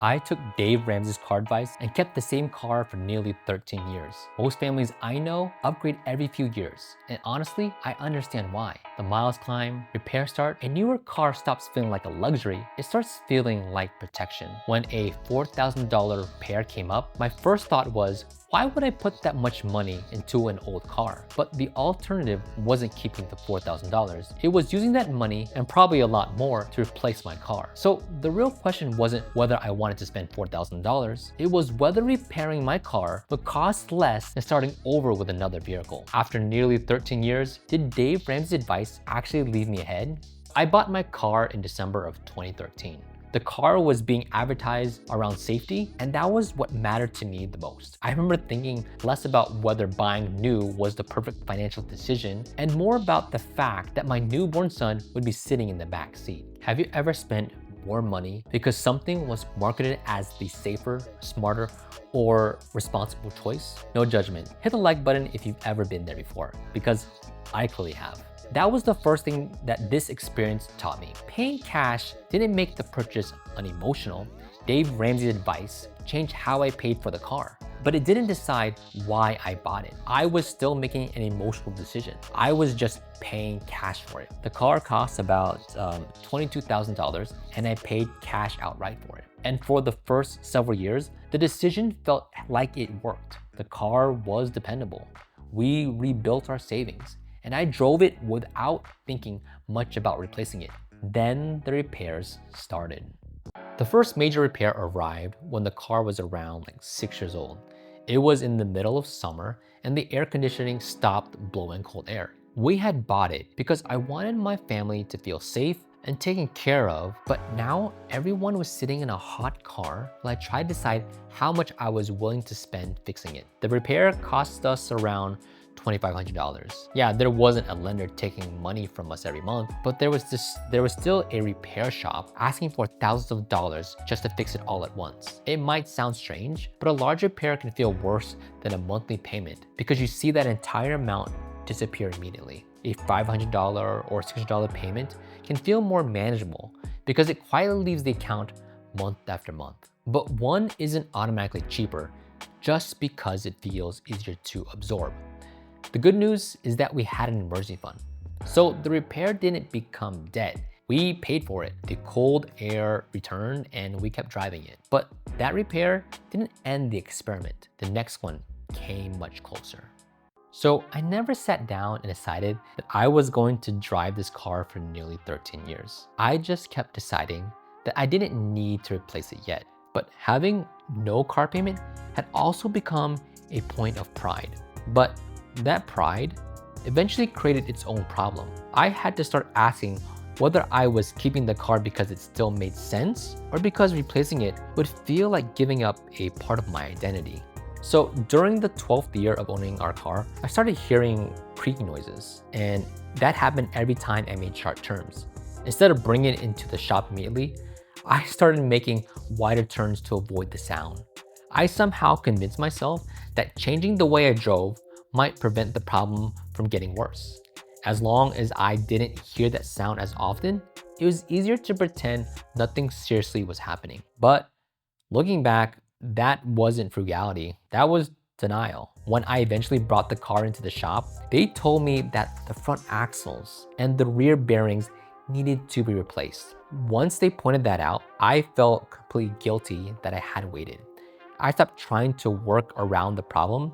I took Dave Ramsey's car advice and kept the same car for nearly 13 years. Most families I know upgrade every few years, and honestly, I understand why. The miles climb, repair start, a newer car stops feeling like a luxury, it starts feeling like protection. When a $4,000 repair came up, my first thought was, why would I put that much money into an old car? But the alternative wasn't keeping the $4,000. It was using that money and probably a lot more to replace my car. So the real question wasn't whether I wanted to spend $4,000. It was whether repairing my car would cost less than starting over with another vehicle. After nearly 13 years, did Dave Ramsey's advice actually leave me ahead? I bought my car in December of 2013. The car was being advertised around safety, and that was what mattered to me the most. I remember thinking less about whether buying new was the perfect financial decision and more about the fact that my newborn son would be sitting in the back seat. Have you ever spent more money because something was marketed as the safer, smarter, or responsible choice? No judgment. Hit the like button if you've ever been there before, because I clearly have. That was the first thing that this experience taught me. Paying cash didn't make the purchase unemotional. Dave Ramsey's advice changed how I paid for the car, but it didn't decide why I bought it. I was still making an emotional decision. I was just paying cash for it. The car cost about $22,000 and I paid cash outright for it. And for the first several years, the decision felt like it worked. The car was dependable. We rebuilt our savings, and I drove it without thinking much about replacing it. Then the repairs started. The first major repair arrived when the car was around 6 years old. It was in the middle of summer and the air conditioning stopped blowing cold air. We had bought it because I wanted my family to feel safe and taken care of, but now everyone was sitting in a hot car while I tried to decide how much I was willing to spend fixing it. The repair cost us around $2,500. Yeah, there wasn't a lender taking money from us every month, but there was still a repair shop asking for thousands of dollars just to fix it all at once. It might sound strange, but a large repair can feel worse than a monthly payment because you see that entire amount disappear immediately. A $500 or $600 payment can feel more manageable because it quietly leaves the account month after month. But one isn't automatically cheaper just because it feels easier to absorb. The good news is that we had an emergency fund. So the repair didn't become debt. We paid for it. The cold air returned and we kept driving it. But that repair didn't end the experiment. The next one came much closer. So I never sat down and decided that I was going to drive this car for nearly 13 years. I just kept deciding that I didn't need to replace it yet. But having no car payment had also become a point of pride. But that pride eventually created its own problem. I had to start asking whether I was keeping the car because it still made sense or because replacing it would feel like giving up a part of my identity. So during the 12th year of owning our car, I started hearing creaking noises, and that happened every time I made sharp turns. Instead of bringing it into the shop immediately, I started making wider turns to avoid the sound. I somehow convinced myself that changing the way I drove might prevent the problem from getting worse. As long as I didn't hear that sound as often, it was easier to pretend nothing seriously was happening. But looking back, that wasn't frugality, that was denial. When I eventually brought the car into the shop, they told me that the front axles and the rear bearings needed to be replaced. Once they pointed that out, I felt completely guilty that I had waited. I stopped trying to work around the problem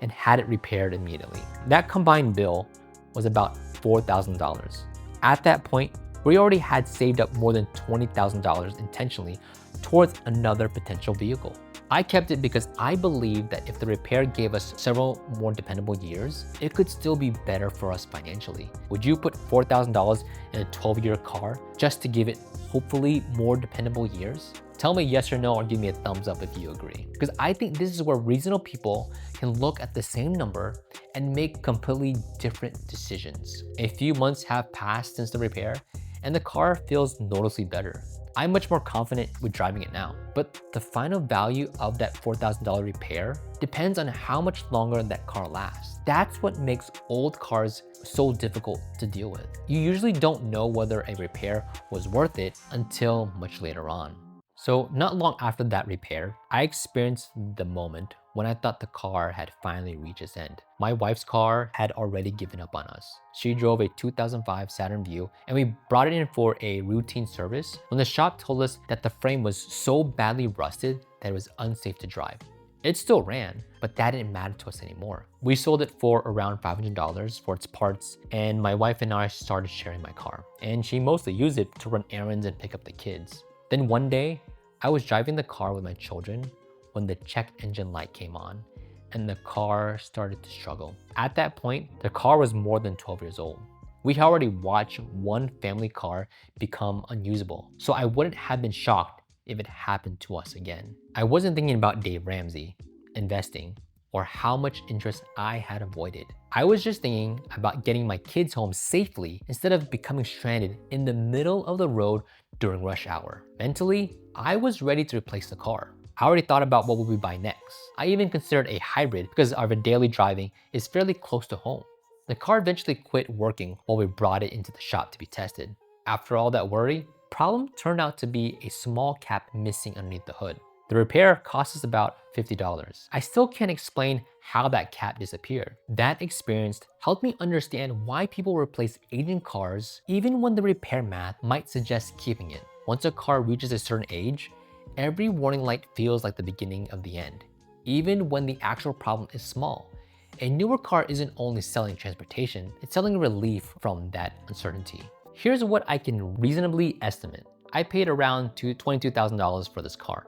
and had it repaired immediately. That combined bill was about $4,000. At that point, we already had saved up more than $20,000 intentionally towards another potential vehicle. I kept it because I believed that if the repair gave us several more dependable years, it could still be better for us financially. Would you put $4,000 in a 12-year car just to give it hopefully more dependable years? Tell me yes or no, or give me a thumbs up if you agree. Because I think this is where reasonable people can look at the same number and make completely different decisions. A few months have passed since the repair, and the car feels noticeably better. I'm much more confident with driving it now. But the final value of that $4,000 repair depends on how much longer that car lasts. That's what makes old cars so difficult to deal with. You usually don't know whether a repair was worth it until much later on. So not long after that repair, I experienced the moment when I thought the car had finally reached its end. My wife's car had already given up on us. She drove a 2005 Saturn Vue and we brought it in for a routine service when the shop told us that the frame was so badly rusted that it was unsafe to drive. It still ran, but that didn't matter to us anymore. We sold it for around $500 for its parts, and my wife and I started sharing my car. And she mostly used it to run errands and pick up the kids. Then one day, I was driving the car with my children when the check engine light came on and the car started to struggle. At that point, the car was more than 12 years old. We had already watched one family car become unusable, so I wouldn't have been shocked if it happened to us again. I wasn't thinking about Dave Ramsey, investing, or how much interest I had avoided. I was just thinking about getting my kids home safely instead of becoming stranded in the middle of the road during rush hour. Mentally, I was ready to replace the car. I already thought about what would we buy next. I even considered a hybrid because our daily driving is fairly close to home. The car eventually quit working while we brought it into the shop to be tested. After all that worry, problem turned out to be a small cap missing underneath the hood. The repair cost us about $50. I still can't explain how that cap disappeared. That experience helped me understand why people replace aging cars even when the repair math might suggest keeping it. Once a car reaches a certain age, every warning light feels like the beginning of the end, even when the actual problem is small. A newer car isn't only selling transportation, it's selling relief from that uncertainty. Here's what I can reasonably estimate. I paid around $22,000 for this car.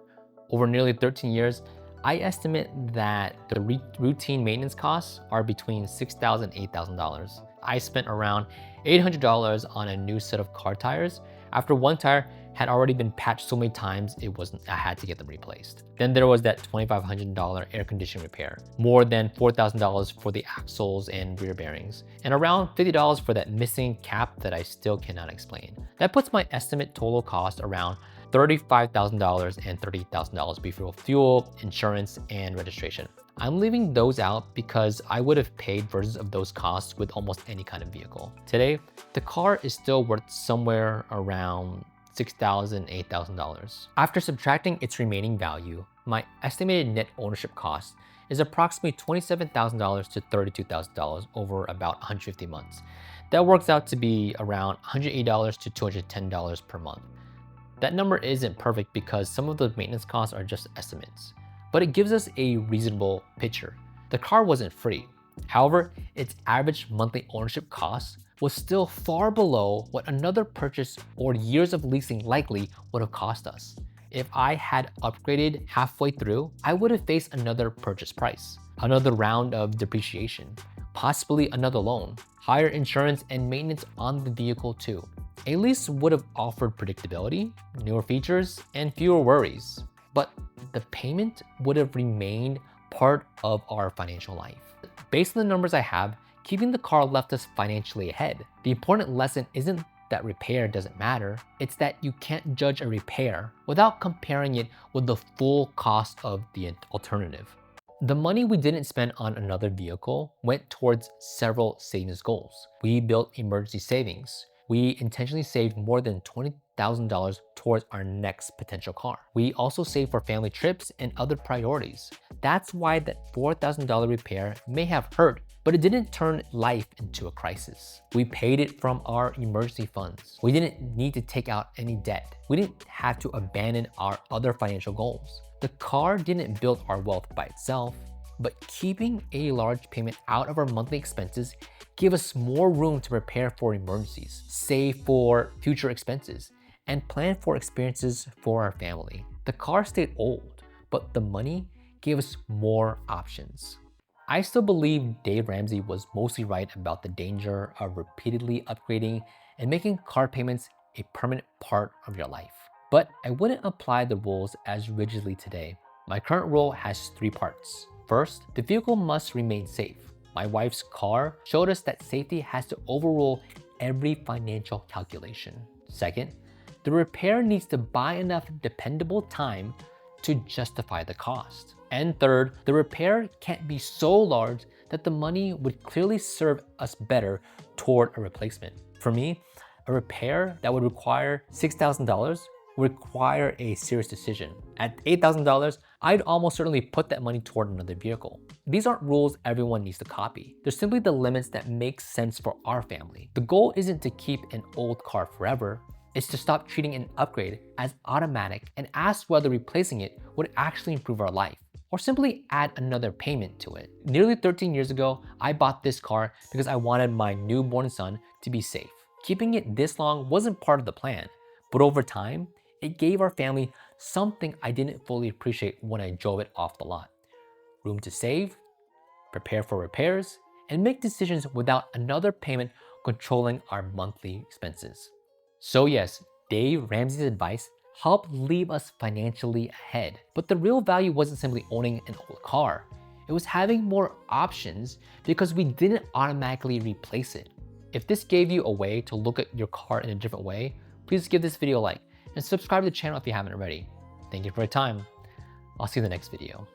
Over nearly 13 years, I estimate that the routine maintenance costs are between $6,000 and $8,000. I spent around $800 on a new set of car tires after one tire had already been patched so many times I had to get them replaced. Then there was that $2,500 air conditioning repair, more than $4,000 for the axles and rear bearings, and around $50 for that missing cap that I still cannot explain. That puts my estimate total cost around $35,000 and $30,000 before fuel, insurance, and registration. I'm leaving those out because I would have paid versions of those costs with almost any kind of vehicle. Today, the car is still worth somewhere around $6,000, $8,000. After subtracting its remaining value, my estimated net ownership cost is approximately $27,000 to $32,000 over about 150 months. That works out to be around $180 to $210 per month. That number isn't perfect because some of the maintenance costs are just estimates, but it gives us a reasonable picture. The car wasn't free. However, its average monthly ownership cost was still far below what another purchase or years of leasing likely would have cost us. If I had upgraded halfway through, I would have faced another purchase price, another round of depreciation, possibly another loan, higher insurance and maintenance on the vehicle too. A lease would have offered predictability, newer features, and fewer worries, but the payment would have remained part of our financial life. Based on the numbers I have, keeping the car left us financially ahead. The important lesson isn't that repair doesn't matter, it's that you can't judge a repair without comparing it with the full cost of the alternative. The money we didn't spend on another vehicle went towards several savings goals. We built emergency savings. We intentionally saved more than $20,000 towards our next potential car. We also saved for family trips and other priorities. That's why that $4,000 repair may have hurt, but it didn't turn life into a crisis. We paid it from our emergency funds. We didn't need to take out any debt. We didn't have to abandon our other financial goals. The car didn't build our wealth by itself, but keeping a large payment out of our monthly expenses gave us more room to prepare for emergencies, save for future expenses, and plan for experiences for our family. The car stayed old, but the money gave us more options. I still believe Dave Ramsey was mostly right about the danger of repeatedly upgrading and making car payments a permanent part of your life. But I wouldn't apply the rules as rigidly today. My current rule has 3 parts. First, the vehicle must remain safe. My wife's car showed us that safety has to overrule every financial calculation. Second, the repair needs to buy enough dependable time to justify the cost. And third, the repair can't be so large that the money would clearly serve us better toward a replacement. For me, a repair that would require $6,000 require a serious decision. At $8,000, I'd almost certainly put that money toward another vehicle. These aren't rules everyone needs to copy. They're simply the limits that make sense for our family. The goal isn't to keep an old car forever. It's to stop treating an upgrade as automatic and ask whether replacing it would actually improve our life, or simply add another payment to it. Nearly 13 years ago, I bought this car because I wanted my newborn son to be safe. Keeping it this long wasn't part of the plan, but over time, it gave our family something I didn't fully appreciate when I drove it off the lot. Room to save, prepare for repairs, and make decisions without another payment controlling our monthly expenses. So yes, Dave Ramsey's advice helped leave us financially ahead. But the real value wasn't simply owning an old car. It was having more options because we didn't automatically replace it. If this gave you a way to look at your car in a different way, please give this video a like and subscribe to the channel if you haven't already. Thank you for your time. I'll see you in the next video.